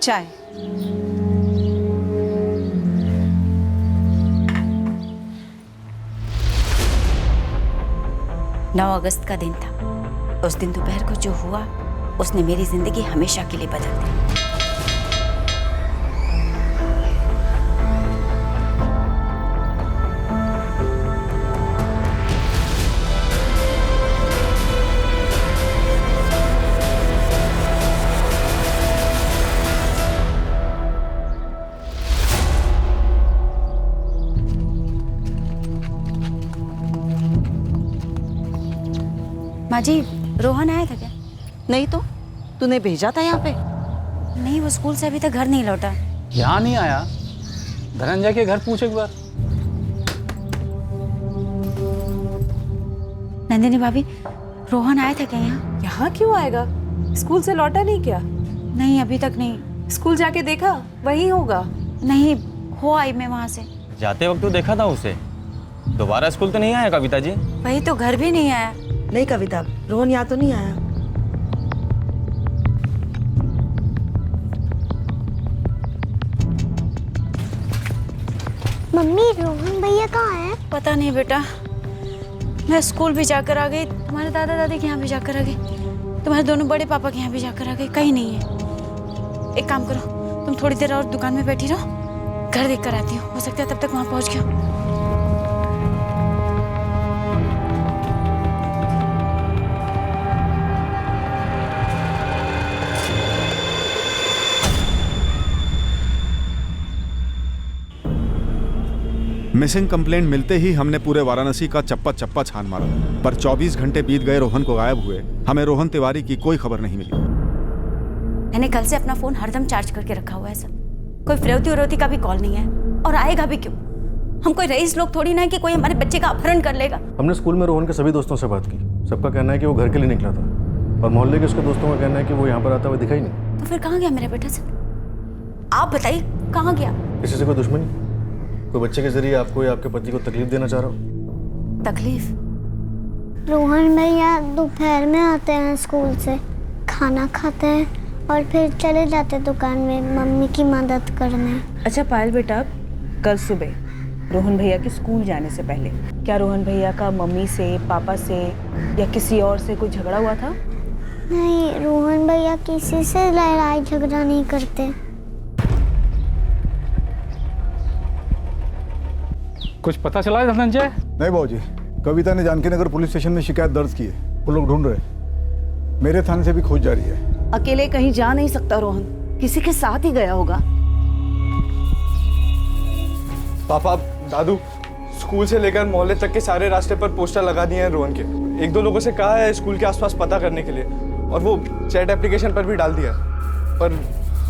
चाय। 9 अगस्त का दिन था। उस दिन दोपहर को जो हुआ उसने मेरी जिंदगी हमेशा के लिए बदल दी। माँ जी, रोहन आया था क्या? नहीं तो तूने भेजा था यहाँ पे? नहीं, वो स्कूल से अभी तक घर नहीं लौटा। यहाँ नहीं आया? धनंजय के घर पूछ एक बार। नंदिनी भाभी, रोहन आया था क्या यहाँ? यहाँ क्यों आएगा? स्कूल से लौटा नहीं क्या? नहीं, अभी तक नहीं। स्कूल जाके देखा, वही होगा। नहीं, हो आई मैं वहाँ से। जाते वक्त तो देखा था उसे। दोबारा स्कूल तो नहीं आया कविता जी? वही तो, घर भी नहीं आया। नहीं कविता, रोहन यहाँ तो नहीं आया। मम्मी, रोहन भैया कहाँ है? पता नहीं बेटा, मैं स्कूल भी जाकर आ गई, तुम्हारे दादा दादी के यहाँ भी जाकर आ गई, तुम्हारे दोनों बड़े पापा के यहाँ भी जाकर आ गई, कहीं नहीं है। एक काम करो, तुम थोड़ी देर और दुकान में बैठी रहो, घर देख कर आती हूँ, हो सकता है तब तक वहाँ पहुँच गया। मिसिंग कंप्लेंट मिलते ही हमने पूरे वाराणसी का चप्पा चप्पा छान मारा, पर 24 घंटे बीत गए रोहन को गायब हुए। हमें रोहन तिवारी की कोई खबर नहीं मिली। मैंने कल से अपना फोन हरदम चार्ज करके रखा हुआ है सर। कोई फिरौती उरौती का भी कॉल नहीं है, और आएगा भी क्यों? हम कोई रईस लोग थोड़ी ना है कि कोई हमारे बच्चे का अपहरण कर लेगा। हमने स्कूल में रोहन के सभी दोस्तों से बात की। सबका कहना है कि वो घर के लिए निकला था, और मोहल्ले के उसके दोस्तों का कहना है कि वो यहाँ पर आता हुआ दिखाई नहीं। तो फिर कहाँ गया मेरा बेटा सर? आप बताइए, कहाँ गया? किसी से कोई दुश्मनी? कोई बच्चे के जरिए आपको या आपके पति को तकलीफ देना चाह रहा हो? तकलीफ? रोहन भैया दोपहर में आते हैं स्कूल से, खाना खाते हैं और फिर चले जाते दुकान में मम्मी की मदद करने। अच्छा पायल बेटा, कल सुबह रोहन भैया के स्कूल जाने से पहले क्या रोहन भैया का मम्मी से, पापा से या किसी और से कोई झगड़ा हुआ था? नहीं, रोहन भैया किसी से लड़ाई झगड़ा नहीं करते। कुछ पता चला है धनंजय? नहीं बाबूजी, कविता ने जानकी नगर पुलिस स्टेशन में शिकायत दर्ज की है। वो लोग ढूंढ रहे। मेरे थाने से भी खोज जारी है। अकेले कहीं जा नहीं सकता रोहन, किसी के साथ ही गया होगा। पापा, दादू, स्कूल से लेकर मोहल्ले तक के सारे रास्ते पर पोस्टर लगा दिए हैं रोहन के। एक दो लोगों से कहा है स्कूल के आसपास पता करने के लिए, और वो चैट एप्लीकेशन पर भी डाल दिया, पर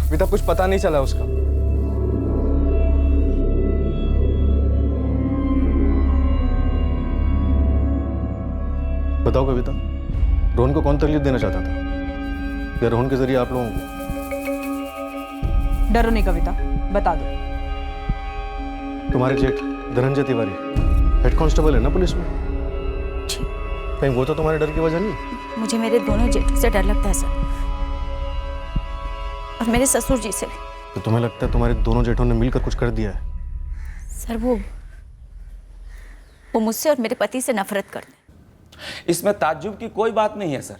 अभी तक कुछ पता नहीं चला उसका। बताओ कविता, रोहन को कौन तकलीफ देना चाहता था, या रोहन के जरिए आप लोगों को? डरो नहीं कविता, बता दो। तुम्हारे जेठ धनंजय तिवारी हेड कांस्टेबल है ना पुलिस में? कहीं वो तो तुम्हारे डर की वजह नहीं? मुझे मेरे दोनों जेठों से डर लगता है सर, और मेरे ससुर जी से भी। तो तुम्हें लगता है तुम्हारे दोनों जेठों ने मिलकर कुछ कर दिया है? सर वो मुझसे और मेरे पति से नफरत करते हैं। इसमें ताज्जुब की कोई बात नहीं है सर।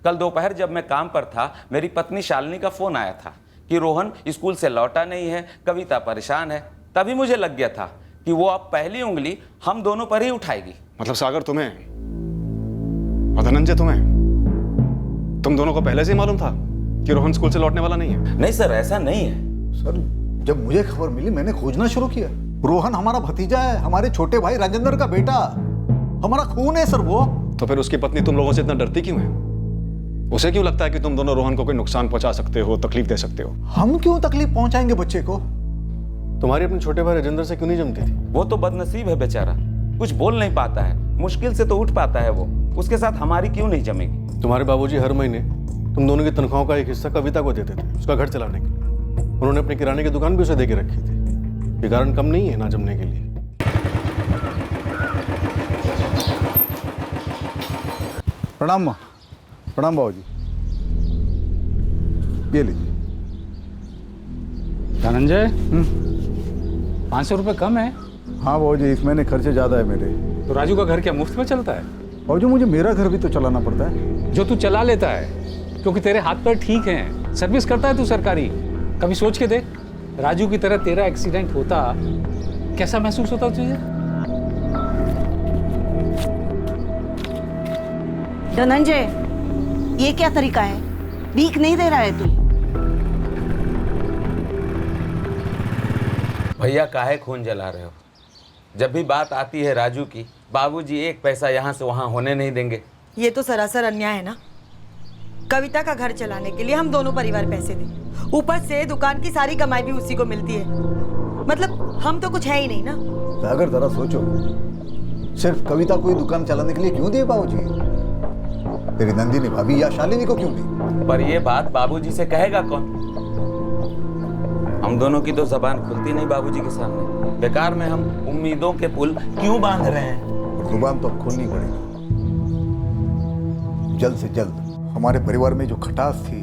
कल दोपहर जब मैं काम पर था, मेरी पत्नी शालिनी का फोन आया था कि रोहन स्कूल से लौटा नहीं है, कविता परेशान है। तभी मुझे लग गया था कि वो अब पहली उंगली हम दोनों पर ही उठाएगी। मतलब सागर तुम्हें और धनंजय तुम दोनों को पहले से ही मालूम था कि रोहन स्कूल से लौटने वाला नहीं है? नहीं सर, ऐसा नहीं है। सर, जब मुझे खबर मिली मैंने खोजना शुरू किया। रोहन हमारा भतीजा है, हमारे छोटे भाई राजेंद्र का बेटा, हमारा खून है सर वो। तो फिर उसकी पत्नी तुम लोगों से इतना डरती क्यों है? उसे क्यों लगता है कि तुम दोनों रोहन को कोई नुकसान पहुंचा सकते हो, तकलीफ दे सकते हो? हम क्यों तकलीफ पहुंचाएंगे बच्चे को? तुम्हारी अपने छोटे भाई राजेंद्र से क्यों नहीं जमती थी? वो तो बदनसीब है बेचारा, कुछ बोल नहीं पाता है, मुश्किल से तो उठ पाता है वो। उसके साथ हमारी क्यों नहीं जमेगी? तुम्हारे बाबूजी हर महीने तुम दोनों की तनख्वाहों का एक हिस्सा कविता को देते थे उसका घर चलाने के लिए। उन्होंने अपने किराने की दुकान भी उसे दे के रखी थी। ये कारण कम नहीं है ना जमने के लिए। प्रणाम माँ। प्रणाम बाबूजी। ये लीजिए। धनंजय 500 रुपये कम है। हाँ बाबूजी, इस महीने खर्चे ज़्यादा है मेरे। तो राजू का घर क्या मुफ्त में चलता है? और जो मुझे मेरा घर भी तो चलाना पड़ता है। जो तू चला लेता है क्योंकि तेरे हाथ पैर ठीक हैं, सर्विस करता है तू सरकारी। कभी सोच के देख, राजू की तरह तेरा एक्सीडेंट होता कैसा महसूस होता तुझे? धनंजय, ये क्या तरीका है? भीख नहीं दे रहा है तू? भैया काहे खून जला रहे हो? जब भी बात आती है राजू की, बाबूजी एक पैसा यहाँ से वहाँ होने नहीं देंगे। ये तो सरासर अन्याय है ना। कविता का घर चलाने के लिए हम दोनों परिवार पैसे दें, ऊपर से दुकान की सारी कमाई भी उसी को मिलती है। मतलब हम तो कुछ है ही नहीं ना। सागर जरा सोचो, सिर्फ कविता को ही दुकान चलाने के लिए क्यों दिए बाबूजी? तेरी नंदिनी भाभी या शालिनी को क्यों दी? पर ये बात बाबूजी से कहेगा कौन? हम दोनों की तो जबान खुलती नहीं बाबूजी के सामने। बेकार में हम उम्मीदों के पुल क्यों बांध रहे हैं? जुबान तो अब खोलनी पड़ेगी, जल्द से जल्द। हमारे परिवार में जो खटास थी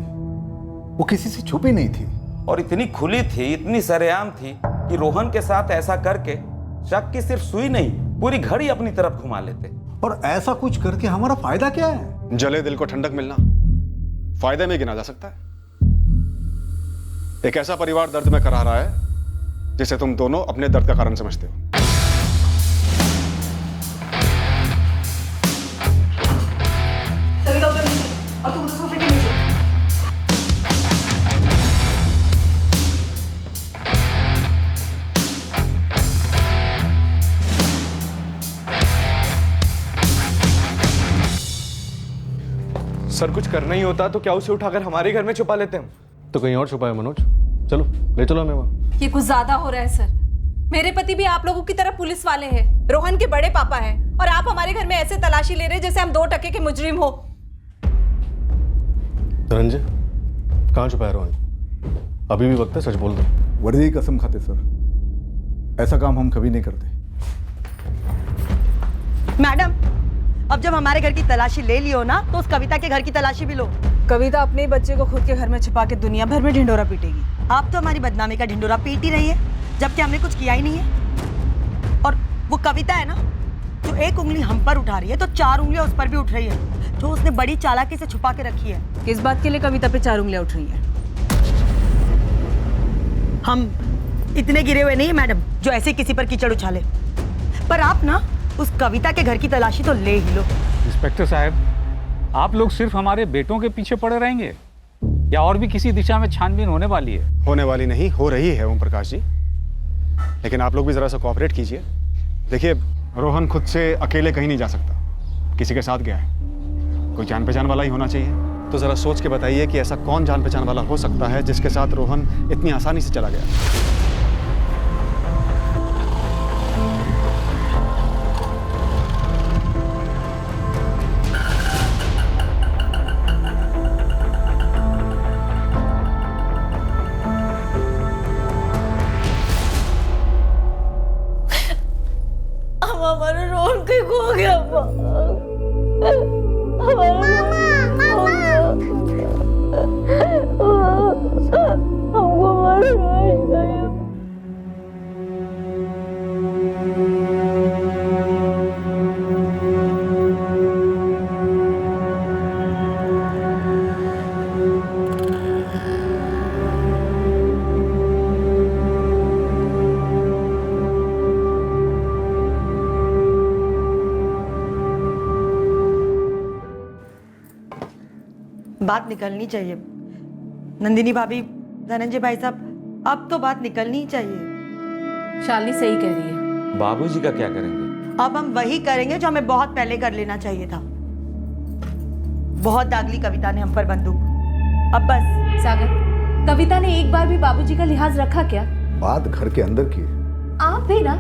वो किसी से छुपी नहीं थी, और इतनी खुली थी, इतनी सरेआम थी कि रोहन के साथ ऐसा करके शक की सिर्फ सुई नहीं, पूरी घड़ी अपनी तरफ घुमा लेते। और ऐसा कुछ करके हमारा फायदा क्या है? जले दिल को ठंडक मिलना फायदे में गिना जा सकता है। एक ऐसा परिवार दर्द में करा रहा है जिसे तुम दोनों अपने दर्द का कारण समझते हो। सर कुछ करना ही होता तो क्या उसे उठाकर हमारे घर में छुपा लेते हम? तो कहीं और छुपा है मनोज, चलो ले चलो हमें वहाँ। ये कुछ ज्यादा हो रहा है सर। मेरे पति भी आप लोगों की तरह पुलिस वाले हैं, रोहन के बड़े पापा हैं, और आप हमारे घर में ऐसे तलाशी ले रहे हैं जैसे हम 2 टके के मुजरिम हो। धनंजय, कहाँ छुपा है रोहन? अभी भी वक्त है, सच बोल दो। वर्दी की कसम खाते सर, ऐसा काम हम कभी नहीं करते। मैडम, अब जब हमारे घर की तलाशी ले लियो ना, तो उस कविता के घर की तलाशी भी लो। कविता अपने ही बच्चे को खुद के घर में छिपा के दुनिया भर में ढिंडोरा पीटेगी। आप तो हमारी बदनामी का ढिंडोरा पीट ही रही है, जबकि हमने कुछ किया ही नहीं है। और वो कविता है ना, जो एक उंगली हम पर उठा रही है तो 4 उंगलियां उस पर भी उठ रही है, जो उसने बड़ी चालाकी से छुपा के रखी है। किस बात के लिए कविता पे 4 उंगलियां उठ रही हैं? हम इतने गिरे हुए नहीं है मैडम जो ऐसे किसी पर कीचड़ उछाले। पर आप ना उस कविता के घर की तलाशी तो ले ही लो। इंस्पेक्टर साहब, आप लोग सिर्फ हमारे बेटों के पीछे पड़े रहेंगे या और भी किसी दिशा में छानबीन होने वाली है? होने वाली नहीं, हो रही है ओम प्रकाश जी, लेकिन आप लोग भी जरा सा कोऑपरेट कीजिए। देखिए, रोहन खुद से अकेले कहीं नहीं जा सकता, किसी के साथ गया है। कोई जान पहचान वाला ही होना चाहिए। तो जरा सोच के बताइए कि ऐसा कौन जान पहचान वाला हो सकता है जिसके साथ रोहन इतनी आसानी से चला गया। हमारा रोहन कहीं खो गया। बात निकलनी चाहिए नंदिनी भाभी, धनंजय भाई साहब, अब तो बात निकलनी ही चाहिए। शालिनी सही कह रही है। बाबूजी का क्या करेंगे? अब हम वही करेंगे जो हमें बहुत पहले कर लेना चाहिए था। बहुत दाग ली कविता ने हम पर बंदूक, अब बस। सागर, कविता ने एक बार भी बाबूजी का लिहाज रखा क्या? बात घर के अंदर की है। आप भी ना,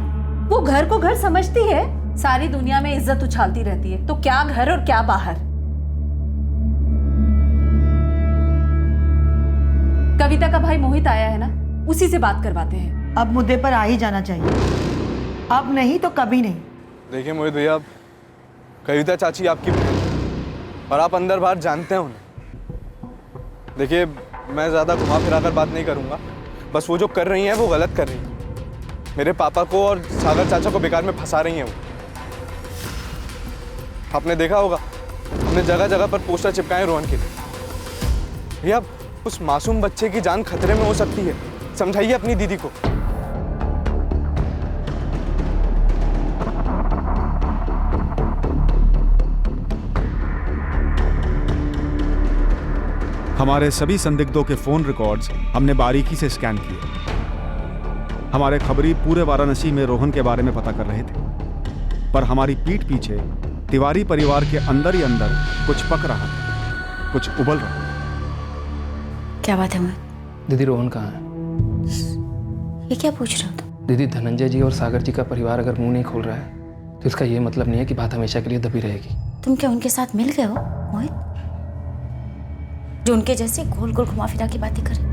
वो घर को घर समझती है, सारी दुनिया में इज्जत उछालती रहती है, तो क्या घर और क्या बाहर। कविता का भाई मोहित आया है ना, उसी से बात करवाते हैं। अब मुद्दे पर आ ही जाना चाहिए, अब नहीं तो कभी नहीं। देखिए मोहित भैया, कविता चाची आपकी बहन है और आप अंदर बाहर जानते हैं उन्हें। देखिए, मैं ज़्यादा घुमा फिरा कर बात नहीं करूँगा, बस वो जो कर रही हैं वो गलत कर रही हैं। मेरे पापा को और सागर चाचा को बेकार में फंसा रही हैं वो। आपने देखा होगा, हमने जगह जगह पर पोस्टर चिपकाए रोहन के लिए। भैया, उस मासूम बच्चे की जान खतरे में हो सकती है, समझाइए अपनी दीदी को। हमारे सभी संदिग्धों के फोन रिकॉर्ड्स हमने बारीकी से स्कैन किए। हमारे खबरी पूरे वाराणसी में रोहन के बारे में पता कर रहे थे, पर हमारी पीठ पीछे तिवारी परिवार के अंदर ही अंदर कुछ पक रहा था, कुछ उबल रहा था। क्या बात है मैं? दीदी रोहन कहाँ है? ये क्या पूछ रहे हो तुम? दीदी धनंजय जी और सागर जी का परिवार अगर मुंह नहीं खोल रहा है तो इसका ये मतलब नहीं है कि बात हमेशा के लिए दबी रहेगी। तुम क्या उनके साथ मिल गए हो मोहित, जो उनके जैसे गोल गोल घुमा फिरा की बातें करे?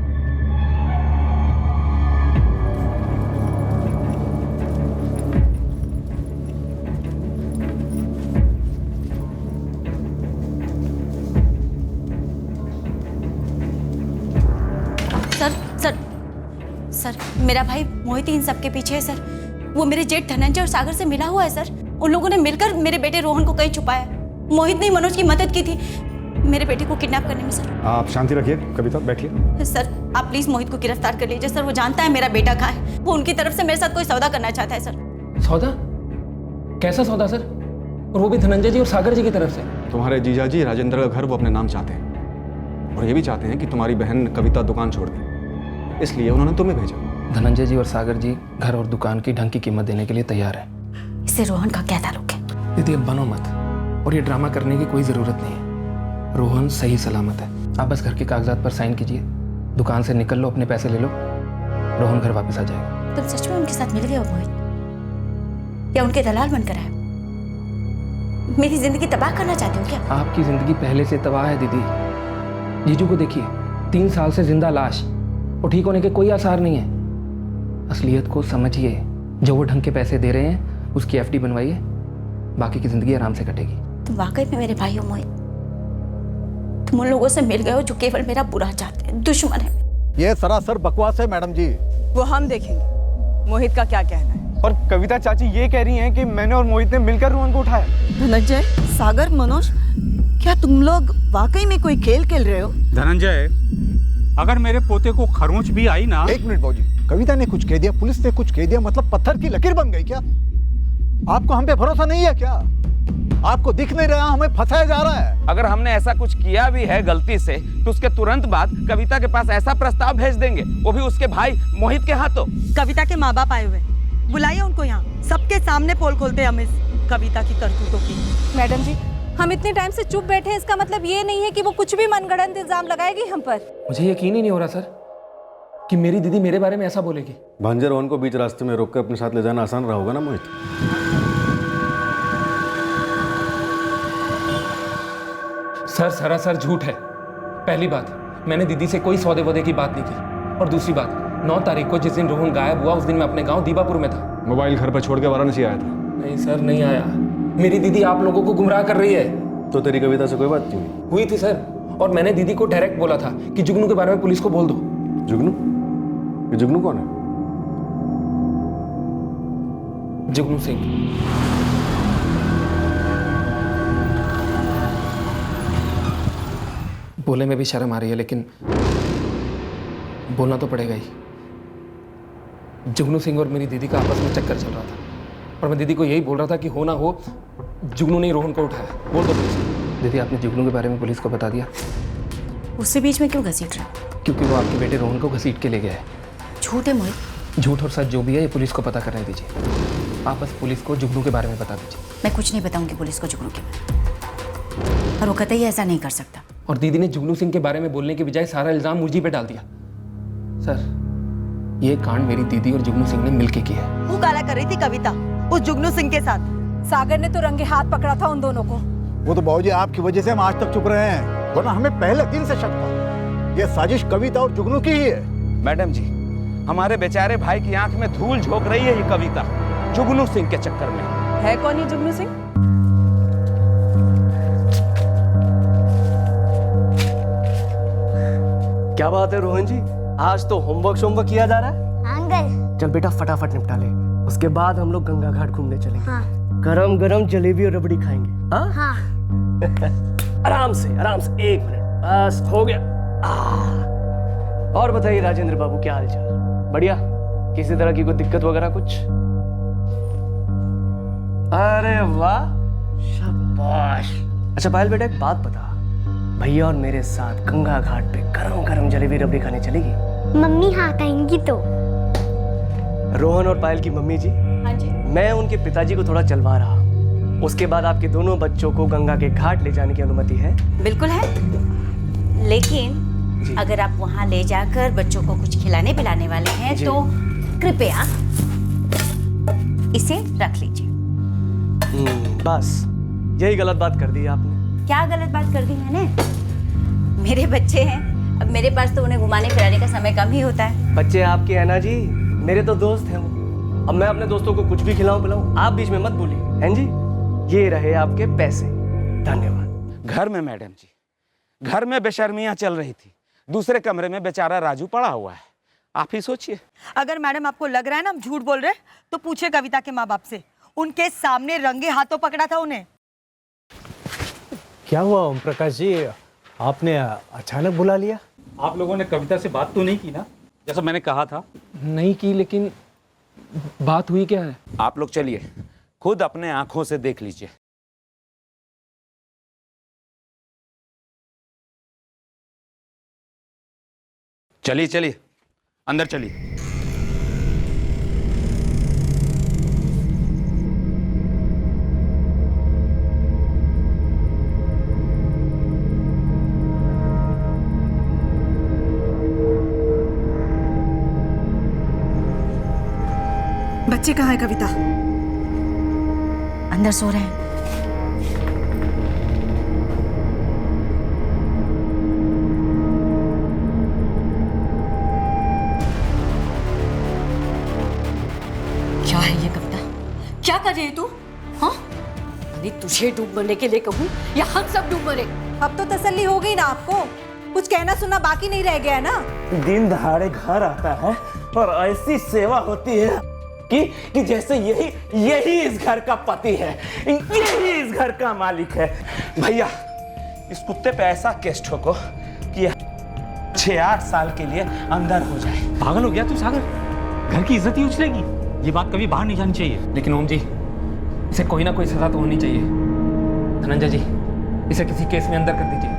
सर, मेरा भाई मोहित इन सब के पीछे है सर। वो मेरे जेठ धनंजय और सागर से मिला हुआ है सर। उन लोगों ने मिलकर मेरे बेटे रोहन को कहीं छुपाया। मोहित ने मनोज की मदद की थी मेरे बेटे को किडनैप करने में सर। आप शांति रखिए, कविता बैठिए। सर, आप प्लीज मोहित को गिरफ्तार कर लीजिए सर। वो जानता है मेरा बेटा कहाँ है। वो उनकी तरफ से मेरे साथ कोई सौदा करना चाहता है सर। सौदा? कैसा सौदा सर? और वो भी धनंजय जी और सागर जी की तरफ से? तुम्हारे जीजाजी राजेंद्र का घर वो अपने नाम चाहते हैं, और ये भी चाहते हैं कि तुम्हारी बहन कविता दुकान छोड़ दे, इसलिए उन्होंने तुम्हें भेजा। धनंजय जी और सागर जी घर और दुकान की ढंग की कीमत देने के लिए तैयार है। इससे रोहन का क्या ताल्लुक है? दीदी अब बनो मत, और ये ड्रामा करने की कोई जरूरत नहीं है। रोहन सही सलामत है। आप बस घर के कागजात पर साइन कीजिए, दुकान से निकल लो, अपने पैसे ले लो, रोहन घर वापस आ जाएगा। तुम सच में उनके साथ मिल गए हो मोहित, या उनके दलाल बनकर आए? मेरी जिंदगी तबाह करना चाहते हो क्या? आपकी जिंदगी पहले से तबाह है दीदी। जीजू को देखिए, 3 साल से जिंदा लाश, और ठीक होने के कोई आसार नहीं है। असलियत को समझिए, जो वो ढंग के पैसे दे रहे हैं उसकी एफडी बनवाइए, बाकी की जिंदगी आराम से कटेगी। तुम वाकई में मेरे भाई हो मोहित। तुम उन लोगों से मिल गए हो जो केवल मेरा बुरा चाहते हैं, दुश्मन है। ये सरासर बकवास है मैडम जी। वो हम देखेंगे मोहित का क्या कहना है। और कविता चाची ये कह रही हैं कि मैंने और मोहित ने मिलकर रोहन को उठाया। धनंजय, सागर, मनोज, क्या तुम लोग वाकई में कोई खेल खेल रहे हो? धनंजय, अगर मेरे पोते को खरोंच भी आई ना। 1 मिनट बाबूजी, कविता ने कुछ कह दिया, पुलिस ने कुछ कह दिया, मतलब पत्थर की लकीर बन गई क्या? आपको हम पे भरोसा नहीं है क्या? आपको दिख नहीं रहा हमें फंसाया जा रहा है? अगर हमने ऐसा कुछ किया भी है गलती से, तो उसके तुरंत बाद कविता के पास ऐसा प्रस्ताव भेज देंगे, वो भी उसके भाई मोहित के हाथों। कविता के माँ बाप आए हुए, बुलाइए उनको यहाँ। सबके सामने पोल खोलते हम इस कविता की करतूतों की। मैडम जी, हम इतने टाइम से चुप बैठे हैं, इसका मतलब ये नहीं है कि वो कुछ भी मनगढ़ंत इल्जाम लगाएगी हम पर। मुझे यकीन ही नहीं हो रहा सर कि मेरी दीदी मेरे बारे में ऐसा बोलेगी। भांजे रोहन को बीच रास्ते में रोककर अपने साथ ले जाना आसान रहा होगा ना मोहित? सर सरासर झूठ है। पहली बात, मैंने दीदी से कोई सौदे वौदे की बात नहीं की, और दूसरी बात, 9 तारीख को जिस दिन रोहन गायब हुआ उस दिन मैं अपने गांव दीवापुर में था। मोबाइल घर पर छोड़ के वाराणसी आया था? नहीं सर, नहीं आया। मेरी दीदी आप लोगों को गुमराह कर रही है। तो तेरी कविता से कोई बात क्यों हुई थी सर, और मैंने दीदी को डायरेक्ट बोला था कि जुगनू के बारे में पुलिस को बोल दो। जुगनू? ये जुगनू कौन है? जुगनू सिंह। बोले में भी शर्म आ रही है, लेकिन बोलना तो पड़ेगा ही। जुगनू सिंह और मेरी दीदी का आपस में चक्कर चल रहा था, और मैं दीदी को यही बोल रहा था कि हो ना हो जुगनू ने रोहन को उठाया। बोल दो पुलिस। दीदी, आपने जुगनू के बारे में पुलिस को बता दिया? उससे बीच में क्यों घसीट रहे? क्योंकि वो आपके बेटे रोहन को घसीट के ले गया है। झूठ है मोहित। झूठ और सच जो भी है, ये पुलिस को पता करने दीजिए। आप बस पुलिस को जुगनू के बारे में बता दीजिए। मैं कुछ नहीं बताऊंगी पुलिस को जुगनू के बारे, और वो कतई ऐसा नहीं कर सकता। और दीदी ने जुगनू सिंह के बारे में बोलने के बजाय सारा इल्जाम मुझी पे डाल दिया। सर, ये कांड मेरी दीदी और जुगनू सिंह ने मिलके किया है। वो गाला कर रही थी कविता उस जुगनू सिंह के साथ। सागर ने तो रंगे हाथ पकड़ा था उन दोनों को। वो तो बाबूजी आपकी वजह से हम आज तक चुप रहे हैं, वरना हमें पहले दिन से शक था ये साजिश कविता और जुगनू की ही है। मैडम जी, हमारे बेचारे भाई की आंख में धूल झोंक रही है ये कविता, जुगनू सिंह के चक्कर में। है कौन ये जुगनू सिंह? क्या बात है रोहन जी, आज तो होमवर्क किया जा रहा है। अंकल। चल बेटा फटाफट निपटा ले, उसके बाद हम लोग गंगा घाट घूमने चलेंगे। हाँ। गरम गरम जलेबी और रबड़ी खाएंगे। हाँ हाँ। आराम से 1 मिनट, बस हो गया। और बताइए राजेंद्र बाबू, क्या हाल चाल? बढ़िया? किसी तरह की कोई दिक्कत वगैरह कुछ? अरे वाह, शाबाश। अच्छा पायल बेटा, एक बात बता, भैया और मेरे साथ गंगा घाट पे गरम गरम जलेबी रबड़ी खाने चलेगी? मम्मी हाँ कहेंगी तो। रोहन और पायल की मम्मी जी, हाँ जी। मैं उनके पिताजी को थोड़ा चलवा रहा हूँ, उसके बाद आपके दोनों बच्चों को गंगा के घाट ले जाने की अनुमति है? बिल्कुल है, लेकिन अगर आप वहाँ ले जाकर बच्चों को कुछ खिलाने पिलाने वाले हैं तो कृपया इसे रख लीजिए। बस यही गलत बात कर दी आपने। क्या गलत बात कर दी मैंने? मेरे बच्चे हैं, अब मेरे पास तो उन्हें घुमाने फिराने का समय कम ही होता है। बच्चे आपके हैं ना जी, मेरे तो दोस्त हैं वो। अब मैं अपने दोस्तों को कुछ भी खिलाऊं पिलाऊं, आप बीच में मत बोलिए, हैं जी? ये रहे आपके पैसे, धन्यवाद। घर में मैडम जी, घर में बेशर्मियां चल रही थी, दूसरे कमरे में बेचारा राजू पड़ा हुआ है, आप ही सोचिए। अगर मैडम आपको लग रहा है ना हम झूठ बोल रहे, तो पूछे कविता के माँ बाप से, उनके सामने रंगे हाथों पकड़ा था उन्हें। क्या हुआ ओम प्रकाश जी, आपने अचानक बुला लिया? आप लोगों ने कविता से बात तो नहीं की ना, जैसा मैंने कहा था? नहीं की, लेकिन बात हुई क्या है? आप लोग चलिए, खुद अपने आंखों से देख लीजिए। चलिए चलिए, अंदर चलिए। बच्चे कहाँ है कविता? अंदर सो रहे हैं। क्या है ये कविता? क्या कर रही है तू? हाँ? अरे तुझे डूब मरने के लिए कहूँ या हम सब डूब मरे? अब तो तसल्ली हो गई ना आपको, कुछ कहना सुनना बाकी नहीं रह गया है ना? दिन दहाड़े घर आता है और ऐसी सेवा होती है कि जैसे यही इस घर का पति है, यही इस घर का मालिक है। भैया, इस कुत्ते पे ऐसा केस ठोको कि 6-8 साल के लिए अंदर हो जाए। पागल हो गया तू सागर? घर की इज्जत ही उछलेगी, ये बात कभी बाहर नहीं जानी चाहिए। लेकिन ओम जी, इसे कोई ना कोई सजा तो होनी चाहिए। धनंजय जी, इसे किसी केस में अंदर कर दीजिए।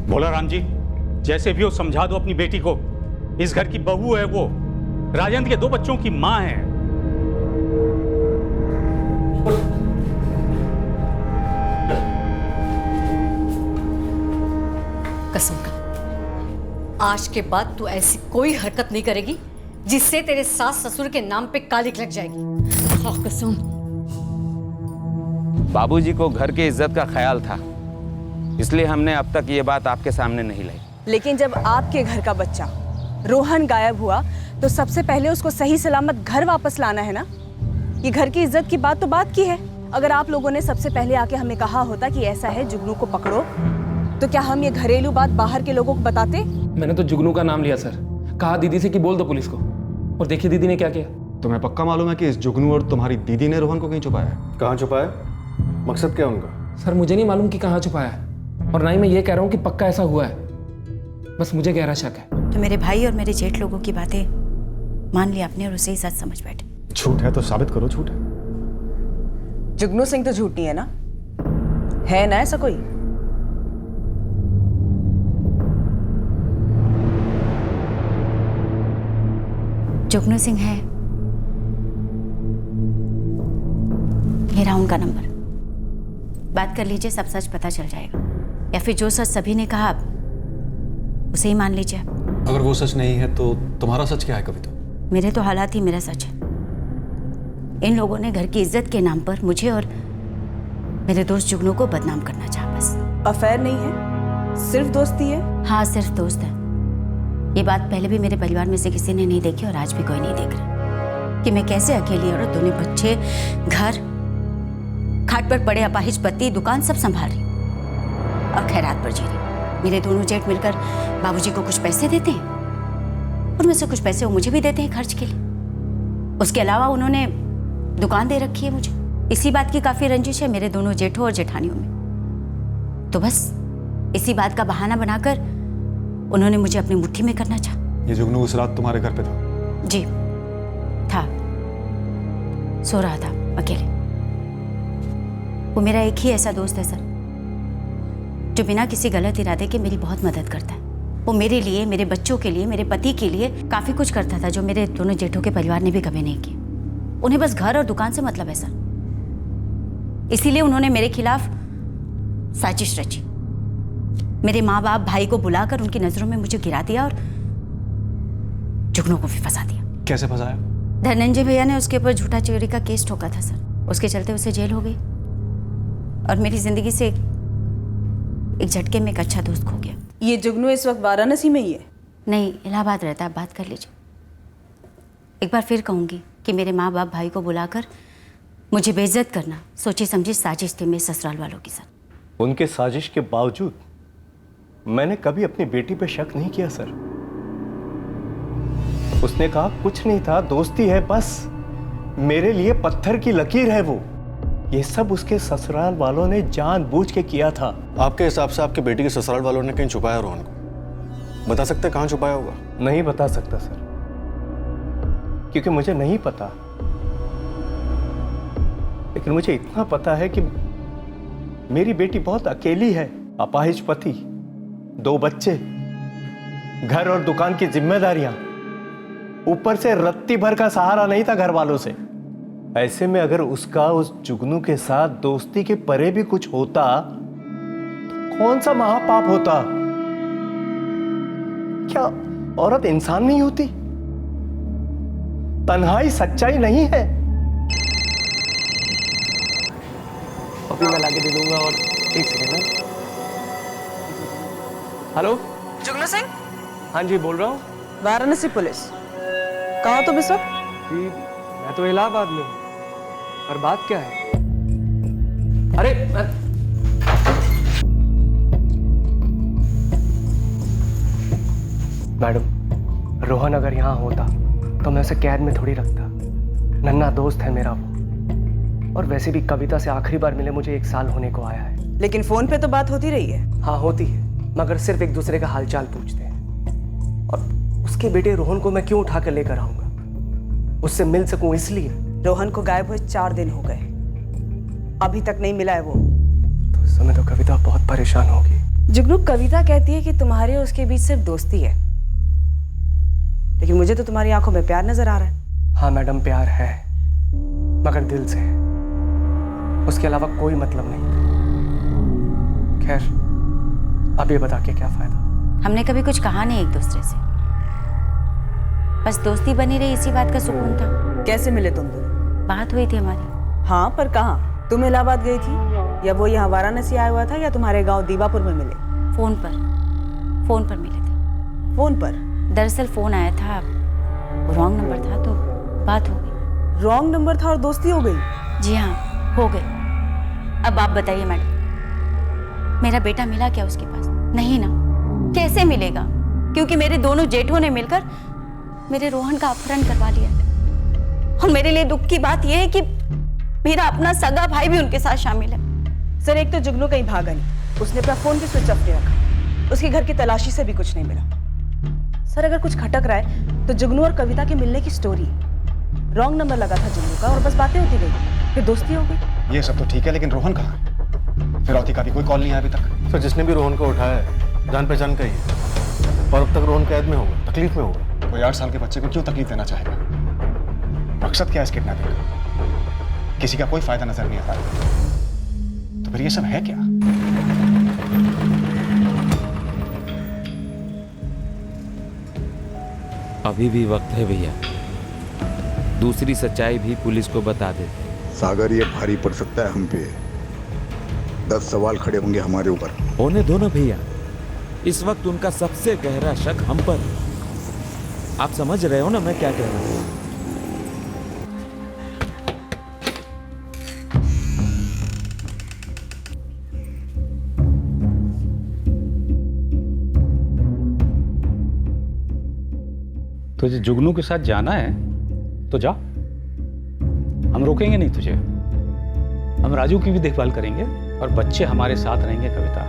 बोला राम जी, जैसे भी हो समझा दो अपनी बेटी को, इस घर की बहू है वो, राजेंद्र के 2 बच्चों की मां है। कसम का, आज के बाद तू ऐसी कोई हरकत नहीं करेगी जिससे तेरे सास ससुर के नाम पे कालिक लग जाएगी। हाँ कसम। बाबूजी को घर की इज्जत का ख्याल था, इसलिए हमने अब तक ये बात आपके सामने नहीं लाई। लेकिन जब आपके घर का बच्चा रोहन गायब हुआ तो सबसे पहले उसको सही सलामत घर वापस लाना है ना। ये घर की इज्जत की बात तो बात की है। अगर आप लोगों ने सबसे पहले आके हमें कहा होता कि ऐसा है, जुगनू को पकड़ो, तो क्या हम ये घरेलू बात बाहर के लोगों को बताते? मैंने तो जुगनू का नाम लिया सर, कहा दीदी से कि बोल दो पुलिस को, और देखिए दीदी ने क्या किया। तुम्हें पक्का मालूम है कि इस जुगनू और तुम्हारी दीदी ने रोहन को कहीं छुपाया है? कहाँ छुपाया? मकसद क्या उनका? सर मुझे नहीं मालूम कि कहाँ छुपाया है, और ना ही मैं ये कह रहा हूँ कि पक्का ऐसा हुआ है, बस मुझे गहरा शक है। तो मेरे भाई और मेरे जेठ लोगों की बातें मान ली आपने और उसे ही सच समझ बैठे। झूठ है तो साबित करो झूठ है। जुगनू सिंह तो झूठ नहीं है ना? है ना ऐसा कोई? जुगनू सिंह है, ये रहा उनका नंबर, बात कर लीजिए, सब सच पता चल जाएगा, या फिर जो सच सभी ने कहा उसे ही मान लीजिए। अगर वो सच नहीं है तो तुम्हारा सच क्या है कविता? मेरे तो हालात ही मेरा सच है। इन लोगों ने घर की इज्जत के नाम पर मुझे और मेरे दोस्त जुगनू को बदनाम करना चाहा। बस अफेयर नहीं है, सिर्फ दोस्ती है। हाँ, सिर्फ दोस्त है। ये बात पहले भी मेरे परिवार में से किसी ने नहीं देखी और आज भी कोई नहीं देख रहा कि मैं कैसे अकेली औरत, दोनों बच्चे, घर, खाट पर पड़े अपाहिज पति, दुकान सब संभाल रही और खैरात पर जी रही। मेरे दोनों जेठ मिलकर बाबूजी को कुछ पैसे देते हैं, उनमें से कुछ पैसे वो मुझे भी देते हैं खर्च के लिए। उसके अलावा उन्होंने दुकान दे रखी है मुझे। इसी बात की काफी रंजिश है मेरे दोनों जेठों और जेठानियों में। तो बस इसी बात का बहाना बनाकर उन्होंने मुझे अपनी मुट्ठी में करना चाहा। ये जुगनू उस रात तुम्हारे घर पे था? जी था, सो रहा था अकेले। वो मेरा एक ही ऐसा दोस्त है सर जो बिना किसी गलत इरादे के मेरी बहुत मदद करता है। वो मेरे लिए, मेरे बच्चों के लिए, मेरे पति के लिए काफी कुछ करता था जो मेरे दोनों जेठों के परिवार ने भी कभी नहीं किया। उन्हें बस घर और दुकान से मतलब है सर। इसीलिए उन्होंने मेरे खिलाफ साजिश रची। मेरे माँ बाप भाई को बुलाकर उनकी नजरों में मुझे गिरा दिया और जुगनू को भी फंसा दिया। कैसे फंसाया? धनंजय भैया ने उसके ऊपर झूठा चोरी का केस ठोका था सर। उसके चलते उसे जेल हो गई और मेरी जिंदगी से एक झटके में एक अच्छा दोस्त खो गया। ये जुगनू इस वक्त वाराणसी में ही है? नहीं, इलाहाबाद रहता है। बात कर लीजिए। एक बार फिर कहूंगी कि मेरे माँ बाप भाई को बुलाकर मुझे बेइज्जत करना सोची समझी साजिश थी मेरे ससुराल वालों की सर। उनके साजिश के बावजूद मैंने कभी अपनी बेटी पे शक नहीं किया सर। उसने कहा कुछ नहीं था, दोस्ती है बस। मेरे लिए पत्थर की लकीर है वो। ये सब उसके ससुराल वालों ने जानबूझ के किया था। आपके हिसाब से आपके बेटी के ससुराल वालों ने कहीं छुपाया रोहन को? बता सकते कहाँ छुपाया होगा? नहीं बता सकता सर, क्योंकि मुझे नहीं पता। लेकिन मुझे इतना पता है कि मेरी बेटी बहुत अकेली है। अपाहिज पति, 2 बच्चे, घर और दुकान की जिम्मेदारियां, ऊपर से रत्ती भर का सहारा नहीं था घर वालों से। ऐसे में अगर उसका उस जुगनू के साथ दोस्ती के परे भी कुछ होता तो कौन सा महापाप होता? क्या औरत इंसान नहीं होती? तन्हाई सच्चाई नहीं है? अभी मैं लाके दे दूंगा। और एक सेकंड। हेलो जुगनू सिंह? हाँ जी बोल रहा हूँ। वाराणसी पुलिस। कहाँ हो तुम इस वक्त? जी मैं तो इलाहाबाद में हूँ। पर बात क्या है? अरे मैडम, रोहन अगर यहाँ होता तो मैं उसे कैद में थोड़ी रखता। नन्हा दोस्त है मेरा वो। और वैसे भी कविता से आखिरी बार मिले मुझे 1 साल होने को आया है। लेकिन फोन पे तो बात होती रही है। हाँ होती है, मगर सिर्फ एक दूसरे का हालचाल पूछते हैं। और उसके बेटे रोहन को मैं क्यों उठा कर लेकर आऊंगा? उससे मिल सकूं इसलिए। रोहन को गायब हुए 4 दिन हो गए, अभी तक नहीं मिला है वो। तो इस समय तो कविता बहुत परेशान होगी। जुगनू, कविता कहती है कि तुम्हारे और उसके बीच सिर्फ दोस्ती है, लेकिन मुझे तो तुम्हारी आंखों में प्यार नजर आ रहा है। हाँ मैडम, प्यार है, मगर दिल से। उसके अलावा कोई मतलब नहीं। खैर, अब ये बता के क्या फायदा? हमने कभी कुछ कहा नहीं एक दूसरे से, बस दोस्ती बनी रही, इसी बात का सुकून था। कैसे मिले तुम दोनों? बात हुई थी हमारी। हाँ, पर कहाँ? तुम इलाहाबाद गई थी या वो यहाँ वाराणसी आया हुआ था या तुम्हारे गांव दीवापुर में मिले? फोन पर मिले थे। फोन पर? दरअसल फोन आया था, रॉन्ग नंबर था तो बात हो गई। रॉन्ग नंबर था और दोस्ती हो गई? जी हाँ, हो गई। अब आप बताइए मैडम, मेरा बेटा मिला क्या उसके पास? नहीं ना। कैसे मिलेगा? क्योंकि मेरे दोनों जेठों ने मिलकर मेरे रोहन का अपहरण करवा लिया। और मेरे लिए दुख की बात यह है कि मेरा अपना सगा भाई भी उनके साथ शामिल है। सर, एक तो जुगनू कहीं भागा नहीं, उसने अपना फोन भी स्विच ऑफ रखा, उसके घर की तलाशी से भी कुछ नहीं मिला। सर, अगर कुछ खटक रहा है तो जुगनू और कविता के मिलने की स्टोरी। रॉन्ग नंबर लगा था जुगनू का और बस बातें होती गई, फिर दोस्ती हो गई। ये सब तो ठीक है, लेकिन रोहन कहाँ है? फिरौती का भी कोई कॉल नहीं आया अभी तक। तो जिसने भी रोहन को उठाया है जान पहचान का ही है, और अब तक रोहन कैद में होगा, तकलीफ में होगा। कोई 8 साल के बच्चे को क्यों तकलीफ देना चाहेगा? मकसद क्या है इस किडनैपिंग का? किसी का कोई फायदा नजर नहीं आता, तो फिर ये सब है क्या? अभी भी वक्त है भैया, दूसरी सच्चाई भी पुलिस को बता देते। सागर, ये भारी पड़ सकता है हम पे। 10 सवाल खड़े होंगे हमारे ऊपर। होने दो ना भैया, इस वक्त उनका सबसे गहरा शक हम पर। आप समझ रहे हो ना मैं क्या कह रहा हूं? तुझे जुगनू के साथ जाना है तो जा, हम रोकेंगे नहीं तुझे। हम राजू की भी देखभाल करेंगे और बच्चे हमारे साथ रहेंगे। कविता,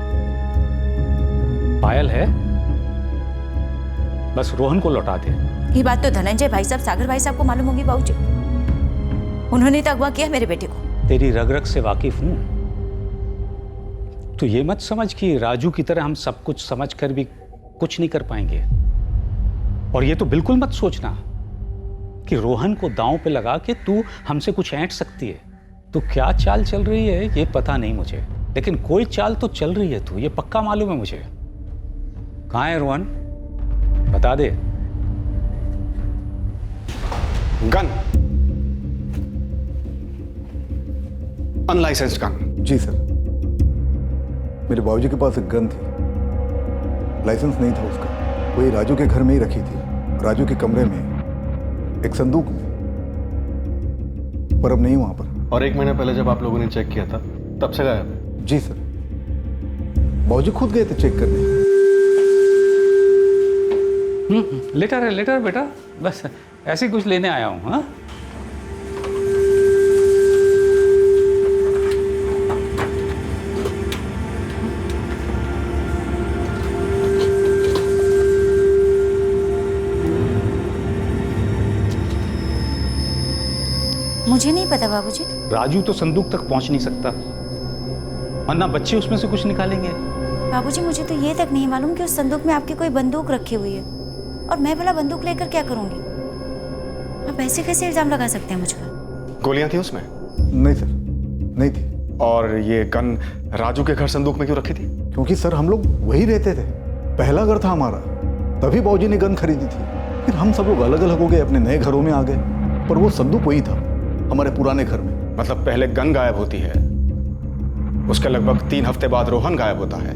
पायल है, बस रोहन को लौटा दे। ये बात तो धनंजय भाई साहब, सागर भाई साहब को मालूम होगी बाबूजी। उन्होंने तो अगवा किया मेरे बेटे को। तेरी रग रग से वाकिफ हूं। तो ये मत समझ कि राजू की तरह हम सब कुछ समझ कर भी कुछ नहीं कर पाएंगे। और ये तो बिल्कुल मत सोचना कि रोहन को दांव पे लगा के तू हमसे कुछ ऐंठ सकती है। तो क्या चाल चल रही है ये पता नहीं मुझे, लेकिन कोई चाल तो चल रही है तू, ये पक्का मालूम है मुझे। कहाँ है रोहन, बता दे। Gun, unlicensed gun. जी सर, मेरे बाबूजी के पास एक गन थी, लाइसेंस नहीं था उसका। वही राजू के घर में ही रखी थी, राजू के कमरे में एक संदूक में, पर अब नहीं वहां पर। और 1 महीने पहले जब आप लोगों ने चेक किया था तब से गायब है? जी सर, बाबूजी खुद गए थे चेक करने। लेटर है, लेटर बेटा, बस ऐसे कुछ लेने आया हूं। हाँ, मुझे नहीं पता बाबूजी। राजू तो संदूक तक पहुंच नहीं सकता, और ना बच्चे उसमें से कुछ निकालेंगे। बाबूजी, मुझे तो ये तक नहीं मालूम कि उस संदूक में आपकी कोई बंदूक रखी हुई है, और मैं भला बंदूक लेकर क्या करूंगी? आप ऐसे कैसे इल्जाम लगा सकते हैं मुझ पर? गोलियां थी उसमें? नहीं सर, नहीं थी। और ये गन राजू के घर संदूक में क्यों रखी थी? क्योंकि सर हम लोग वही रहते थे, पहला घर था हमारा, तभी बाबूजी ने गन खरीदी थी। फिर हम सब लोग अलग अलग हो गए, अपने नए घरों में आ गए, पर वो संदूक वही था हमारे पुराने घर में। मतलब पहले गन गायब होती है, उसके लगभग 3 हफ्ते बाद रोहन गायब होता है।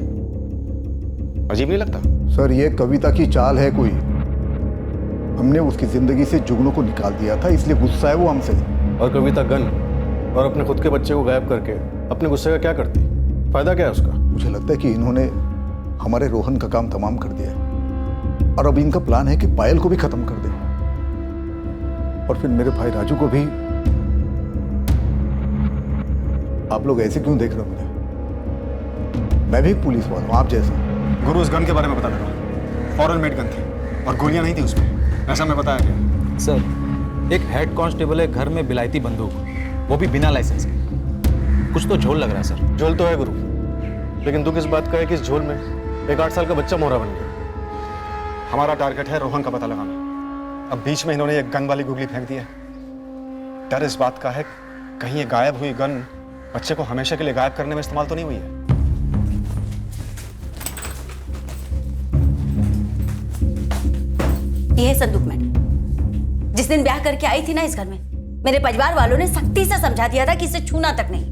अजीब नहीं लगता? सर ये कविता की चाल है कोई। हमने उसकी जिंदगी से जुगनू को निकाल दिया था, इसलिए गुस्सा है वो हमसे। और कविता गन और अपने खुद के बच्चे को गायब करके अपने गुस्से का क्या करती? फायदा क्या है उसका? मुझे लगता है कि इन्होंने हमारे रोहन का काम तमाम कर दिया है, और अब इनका प्लान है कि पायल को भी खत्म कर दे, और फिर मेरे भाई राजू को भी। आप लोग ऐसे क्यों देख रहे हो मुझे? मैं भी एक पुलिस वाला हूँ आप जैसा। गुरु, उस गन के बारे में बता देगा। फॉरेन मेड गन थी और गोलियां नहीं थी उसमें, ऐसा मैं बताया गया। सर, एक हेड कांस्टेबल है घर में बिलायती बंदूक, वो भी बिना लाइसेंस के। कुछ तो झोल लग रहा है सर। झोल तो है गुरु, लेकिन दुख इस बात का है कि इस झोल में एक 8 साल का बच्चा मोहरा बन गया। हमारा टारगेट है रोहन का पता लगाना। अब बीच में इन्होंने एक गन वाली गुगली फेंक दी है। डर इस बात का है कहीं ये गायब हुई गन बच्चे को हमेशा के लिए गायब करने में इस्तेमाल तो नहीं हुई है। ये है संदूक मैडम। जिस दिन ब्याह करके आई थी ना इस घर में, मेरे परिवार वालों ने सख्ती से समझा दिया था कि इसे छूना तक नहीं।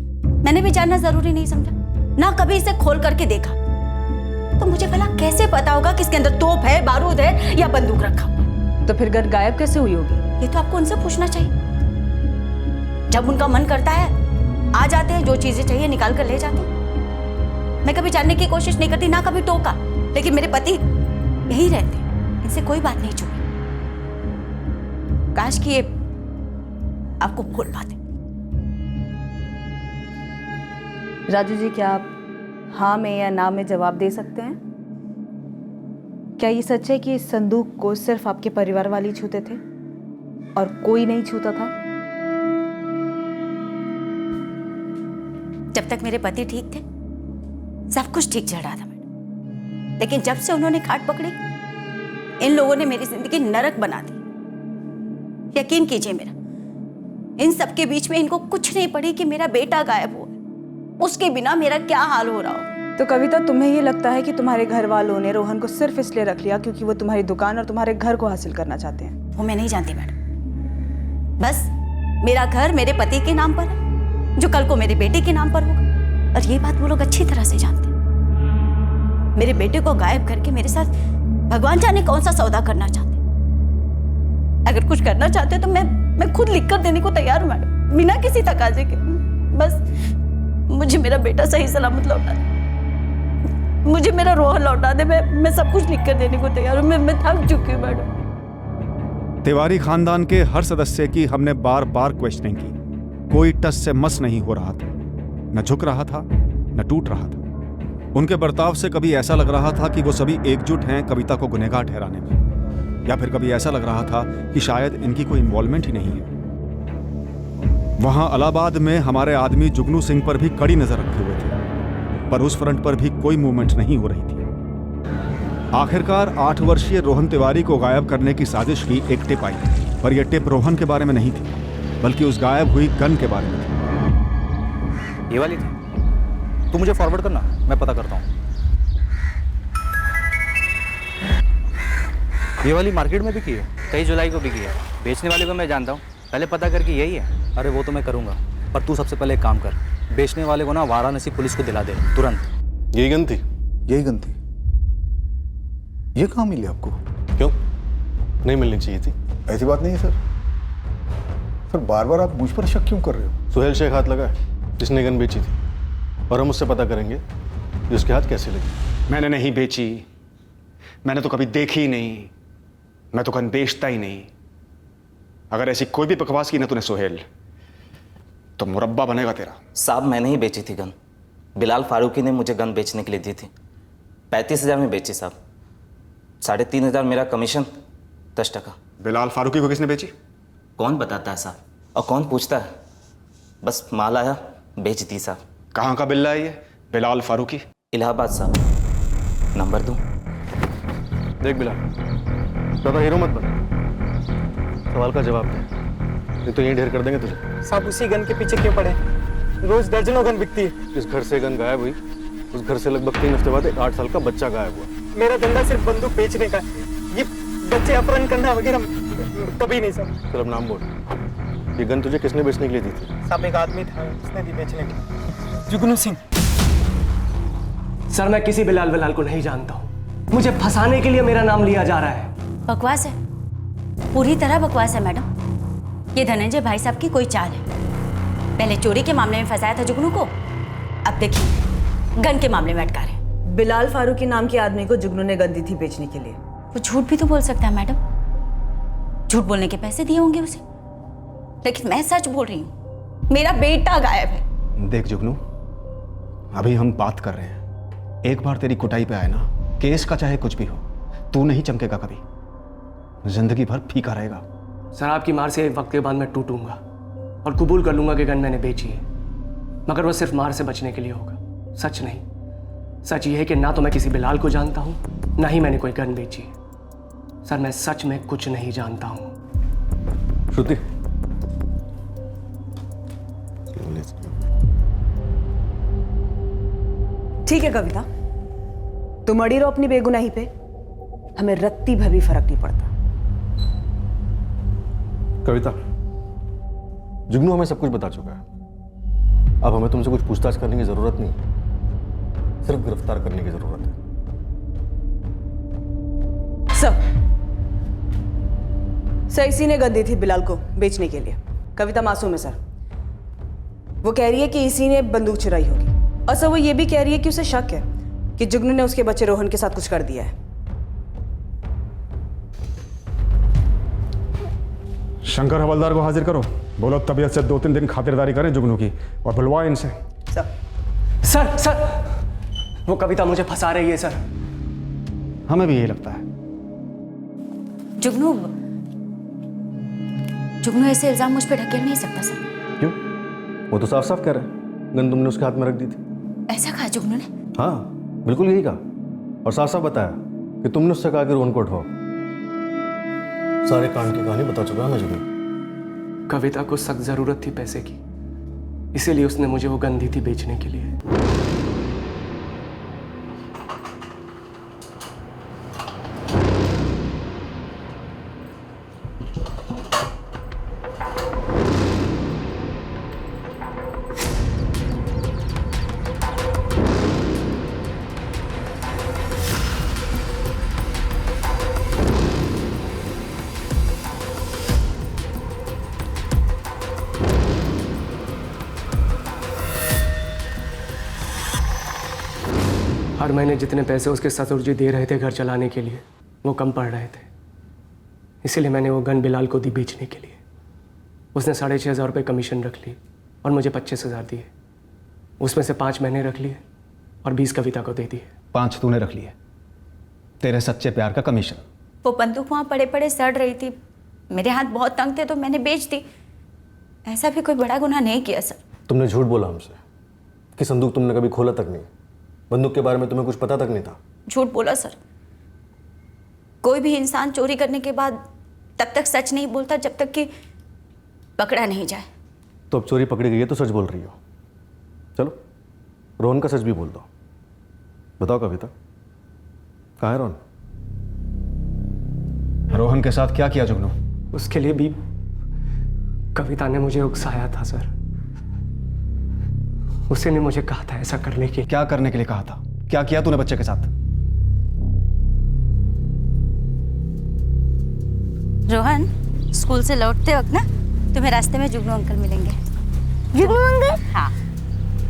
मैंने भी जानना जरूरी नहीं समझा, ना कभी इसे खोल करके देखा। तो मुझे भला कैसे पता होगा कि इसके अंदर तोप है, बारूद है या बंदूक रखा हुआ? तो फिर गन गायब कैसे हुई होगी? ये तो आपको उनसे पूछना चाहिए। जब उनका मन करता है आ जाते हैं, जो चीजें चाहिए निकाल कर ले जाते हैं। मैं कभी जानने की कोशिश नहीं करती, ना कभी टोका, लेकिन मेरे पति यही रहते, इनसे कोई बात नहीं छुपी। काश कि ये आपको खोल पाते। राजू जी, क्या आप हाँ में या ना में जवाब दे सकते हैं? क्या ये सच है कि इस संदूक को सिर्फ आपके परिवार वाले ही छूते थे और कोई नहीं छूता था? जब तक मेरे पति ठीक थे सब कुछ ठीक चल रहा था मैडम, लेकिन जब से उन्होंने खाट पकड़ी, इन लोगों ने मेरी जिंदगी नरक बना दी। यकीन कीजिए मेरा, इन सब के बीच में इनको कुछ नहीं पड़ी कि मेरा बेटा गायब हुआ, उसके बिना मेरा क्या हाल हो रहा हो। तो कविता, तुम्हें ये लगता है कि तुम्हारे घर वालों ने रोहन को सिर्फ इसलिए रख लिया क्योंकि वो तुम्हारी दुकान और तुम्हारे घर को हासिल करना चाहते हैं? वो मैं नहीं जानती मैडम। बस मेरा घर मेरे पति के नाम पर है, जो कल को मेरे बेटे के नाम पर होगा, और ये बात वो लोग अच्छी तरह से जानते हैं। मेरे बेटे को गायब करके मेरे साथ भगवान जाने कौन सा सौदा करना चाहते हैं। अगर कुछ करना चाहते तो मैं खुद लिख कर देने को तैयार हूँ मैडम, बिना किसी तकाजे के। बस मुझे मेरा बेटा सही सलामत लौटा दे, मुझे मेरा रोहन लौटा दे। मैं सब कुछ लिख कर देने को तैयार हूँ। मैं थक चुकी हूँ मैडम। तिवारी खानदान के हर सदस्य की हमने बार बार क्वेश्चनिंग की, कोई टस से मस नहीं हो रहा था, न झुक रहा था न टूट रहा था। उनके बर्ताव से कभी ऐसा लग रहा था कि वो सभी एकजुट हैं कविता को गुनहगार ठहराने में, या फिर कभी ऐसा लग रहा था कि शायद इनकी कोई इन्वॉल्वमेंट ही नहीं है। वहां इलाहाबाद में हमारे आदमी जुगनू सिंह पर भी कड़ी नजर रखे हुए थे, पर उस फ्रंट पर भी कोई मूवमेंट नहीं हो रही थी। आखिरकार 8 वर्षीय रोहन तिवारी को गायब करने की साजिश की एक टिप आई, पर यह टिप रोहन के बारे में नहीं थी, बल्कि उस गायब हुई गन के बारे में थी। ये वाली थी? तू मुझे फॉरवर्ड करना, मैं पता करता हूँ। ये वाली मार्केट में बिकी है? 23 जुलाई को बिकी है। बेचने वाले को मैं जानता हूँ, पहले पता करके यही है। अरे वो तो मैं करूँगा, पर तू सबसे पहले एक काम कर, बेचने वाले को ना वाराणसी पुलिस को दिला दे तुरंत। यही गन थी? यही गन थी। ये कहाँ मिली आपको? क्यों, नहीं मिलनी चाहिए थी? ऐसी बात नहीं है सर। सर बार बार आप मुझ पर शक क्यों कर रहे हो? सुहेल शेख हाथ लगा है, जिसने गन बेची थी, और हम उससे पता करेंगे कि उसके हाथ कैसे लगी। मैंने नहीं बेची, मैंने तो कभी देखी ही नहीं, मैं तो गन बेचता ही नहीं। अगर ऐसी कोई भी बकवास की ना तूने सुहेल, तो मुरब्बा बनेगा तेरा। साहब मैंने ही बेची थी गन, बिलाल फारूकी ने मुझे गन बेचने के लिए दी थी। 35,000 में बेची साहब, 3,500 मेरा कमीशन, 10%। बिलाल फारूकी को किसने बेची? कौन बताता है साहब, और कौन पूछता है, बस माल आया बेच दी साहब। कहाँ का बिल्ला है ये बिलाल फारूकी? इलाहाबाद साहब। नंबर दूं? देख बिलाल, ज़्यादा हीरो मत बन, सवाल का जवाब दे, नहीं तो यहीं ढेर कर देंगे तुझे। साहब उसी गन के पीछे क्यों पड़े? रोज दर्जनों गन बिकती है। जिस घर से गन गायब हुई, उस घर से लगभग 3 हफ्ते बाद एक 8 साल का बच्चा गायब हुआ। मेरा धंधा सिर्फ बंदूक बेचने का है, ये बच्चे अपहरण करना वगैरह कभी नहीं साहब। चल अब नाम बोल, ये गन तुझे किसने बेचने के लिए दी थी? साहब एक आदमी था, उसने दी बेचने के लिए। जुगनू सिंह। सर मैं किसी बिलाल को नहीं जानता हूँ, मुझे फंसाने के लिए मेरा नाम लिया जा रहा है। बकवास है, पूरी तरह बकवास है मैडम। ये धनंजय भाई साहब की कोई चाल है। पहले चोरी के मामले में फंसाया था जुगनू को, अब देखिए गन के मामले में अटका रहे। बिलाल फारूकी नाम के आदमी को जुगनू ने गन दी थी बेचने के लिए। वो झूठ भी तो बोल सकता है मैडम, झूठ बोलने के पैसे दिए होंगे उसे, लेकिन मैं सच बोल रही हूँ, मेरा बेटा गायब है। देख जुगनू, अभी हम बात कर रहे हैं, एक बार तेरी कुटाई पे आए ना, केस का चाहे कुछ भी हो, तू नहीं चमकेगा कभी, जिंदगी भर फीका रहेगा। सर आपकी मार से एक वक्त के बाद मैं टूटूंगा और कबूल कर लूंगा कि गन मैंने बेची है, मगर वो सिर्फ मार से बचने के लिए होगा, सच नहीं। सच ये है कि ना तो मैं किसी बिलाल को जानता हूँ, ना ही मैंने कोई गन बेची है। सर मैं सच में कुछ नहीं जानता हूँ। श्रुति, ठीक है कविता, तुम अड़ी रहो अपनी बेगुनाही पे, हमें रत्ती भर भी फर्क नहीं पड़ता। कविता, जुगनू हमें सब कुछ बता चुका है, अब हमें तुमसे कुछ पूछताछ करने की जरूरत नहीं, सिर्फ गिरफ्तार करने की जरूरत है। सर इसी ने गन दी थी बिलाल को बेचने के लिए। कविता मासूम है सर, वो कह रही है कि इसी ने बंदूक चुराई होगी, और सर वो ये भी कह रही है कि उसे शक है कि जुगनू ने उसके बच्चे रोहन के साथ कुछ कर दिया है। शंकर हवलदार को हाजिर करो, बोलो तबीयत से 2-3 दिन खातिरदारी करें जुगनू की, और बुलवाए इनसे। सर वो कविता मुझे फंसा रही है सर। हमें भी यही लगता है। जुगनू ऐसे इल्जाम मुझ पे ढकेल नहीं सकता सर। क्यों? वो तो साफ साफ कह रहा है, गन तुमने उसके हाथ में रख दी थी। ऐसा कहा जुगनू ने? हाँ बिल्कुल यही कहा, और साफ साफ बताया कि तुमने उससे कहा कि रोहन को उठाओ। सारे कांड की कहानी बता चुका है मैं जुगनू। कविता को सख्त जरूरत थी पैसे की, इसीलिए उसने मुझे वो गन दी थी बेचने के लिए। हर महीने जितने पैसे उसके ससुर जी दे रहे थे घर चलाने के लिए, वो कम पड़ रहे थे। इसीलिए मैंने वो गन बिलाल को दी बेचने के लिए। उसने 6,500 रुपये कमीशन रख ली और मुझे 25,000 दिए। उसमें से 5 मैंने रख लिए और 20 कविता को दे दिए। 5 तूने रख लिए, तेरे सच्चे प्यार का कमीशन। वो बंदूक वहाँ पड़े पड़े सड़ रही थी, मेरे हाथ बहुत तंग थे तो मैंने बेच दी। ऐसा भी कोई बड़ा गुनाह नहीं किया सर। तुमने झूठ बोला हमसे कि संदूक तुमने कभी खोला तक नहीं, बंदूक के बारे में तुम्हें कुछ पता तक नहीं था। झूठ बोला सर। कोई भी इंसान चोरी करने के बाद तब तक सच नहीं बोलता जब तक कि पकड़ा नहीं जाए। तो अब चोरी पकड़ी गई है तो सच बोल रही हो। चलो रोहन का सच भी बोल दो। बताओ कविता, कहाँ है रोहन? रोहन के साथ क्या किया जुगनू? उसके लिए भी कविता ने मुझे उकसाया था सर। उसी ने मुझे कहा था ऐसा करने के। क्या करने के लिए कहा था? क्या किया तूने बच्चे के साथ? रोहन, स्कूल से लौटते वक्त ना तुम्हें रास्ते में जुगनू अंकल मिलेंगे। जुगनू अंकल? हाँ,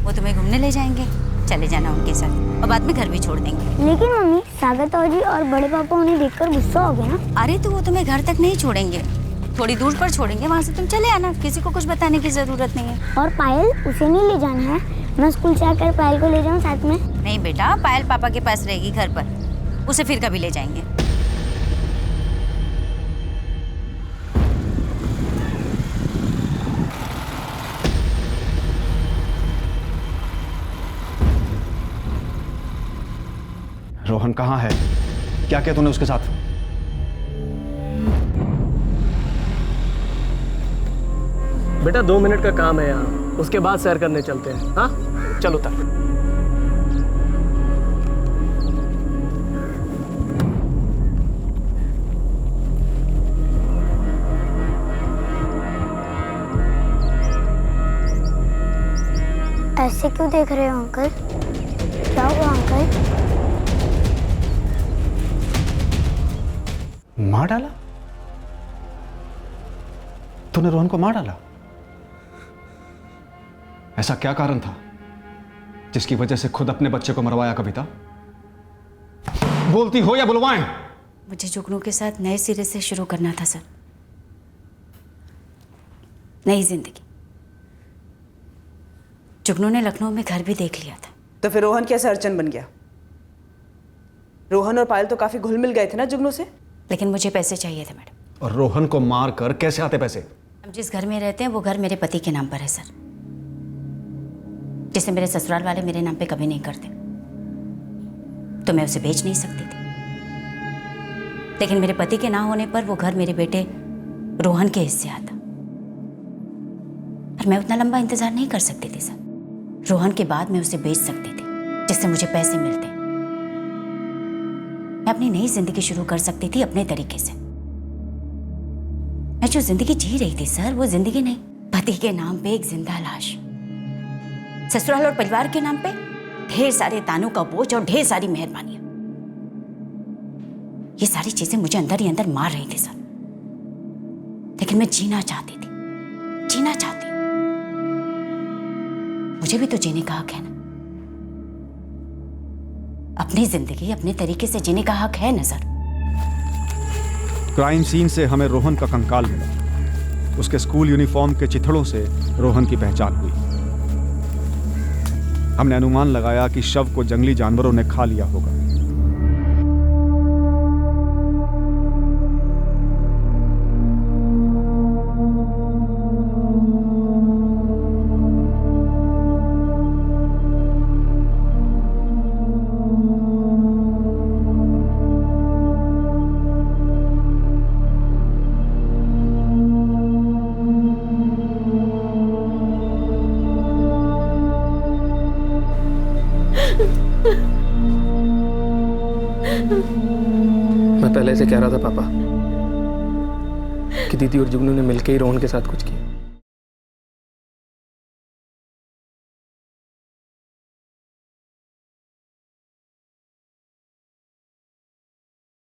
वो तुम्हें घूमने ले जाएंगे। चले जाना उनके साथ और बाद में घर भी छोड़ देंगे। लेकिन मम्मी, सागर ताऊजी और बड़े पापा उन्हें देखकर गुस्सा हो गया ना। अरे तो वो तुम्हें घर तक नहीं छोड़ेंगे, थोड़ी दूर पर छोड़ेंगे, वहाँ से तुम चले आना। किसी को कुछ बताने की जरूरत नहीं है। और पायल, उसे नहीं ले जाना है? मैं स्कूल से आकर पायल को ले जाऊँ साथ में? नहीं बेटा, पायल पापा के पास रहेगी घर पर, उसे फिर कभी ले जाएंगे। रोहन कहाँ है? क्या किया तूने उसके साथ? बेटा 2 मिनट का काम है यहाँ, उसके बाद सैर करने चलते हैं। हाँ चलो तक। ऐसे क्यों देख रहे हो अंकल? क्या हुआ अंकल? मार डाला? तूने रोहन को मार डाला? ऐसा क्या कारण था जिसकी वजह से खुद अपने बच्चे को मरवाया कविता? बोलती हो या बुलवाएं? मुझे जुगनू के साथ नए सिरे से शुरू करना था सर, नई जिंदगी। जुगनू ने लखनऊ में घर भी देख लिया था। तो फिर रोहन कैसे अर्चन बन गया? रोहन और पायल तो काफी घुल मिल गए थे ना जुगनू से। लेकिन मुझे पैसे चाहिए थे मैडम। और रोहन को मार कर कैसे आते पैसे? हम जिस घर में रहते हैं वो घर मेरे पति के नाम पर है सर, जिसे मेरे ससुराल वाले मेरे नाम पे कभी नहीं करते, तो मैं उसे बेच नहीं सकती थी। लेकिन मेरे पति के ना होने पर वो घर मेरे बेटे रोहन के हिस्से आता, और मैं उतना लंबा इंतजार नहीं कर सकती थी सर। रोहन के बाद मैं उसे बेच सकती थी जिससे मुझे पैसे मिलते। मैं अपनी नई जिंदगी शुरू कर सकती थी अपने तरीके से। मैं जो जिंदगी जी रही थी सर, वो जिंदगी नहीं, पति के नाम पे एक जिंदा लाश, ससुराल और परिवार के नाम पे ढेर सारे तानों का बोझ और ढेर सारी मेहरबानियां। ये सारी चीजें मुझे अंदर ही अंदर मार रही थी सर। लेकिन मैं जीना चाहती थी, जीना चाहती हूं। मुझे भी तो जीने का हक है ना। अपनी जिंदगी अपने तरीके से जीने का हक है ना सर। क्राइम सीन से हमें रोहन का कंकाल मिला। उसके स्कूल यूनिफॉर्म के चिथड़ों से रोहन की पहचान हुई। हमने अनुमान लगाया कि शव को जंगली जानवरों ने खा लिया होगा। मैं पहले से कह रहा था पापा कि दीदी और जुगनू ने मिलकर ही रोहन के साथ कुछ किया।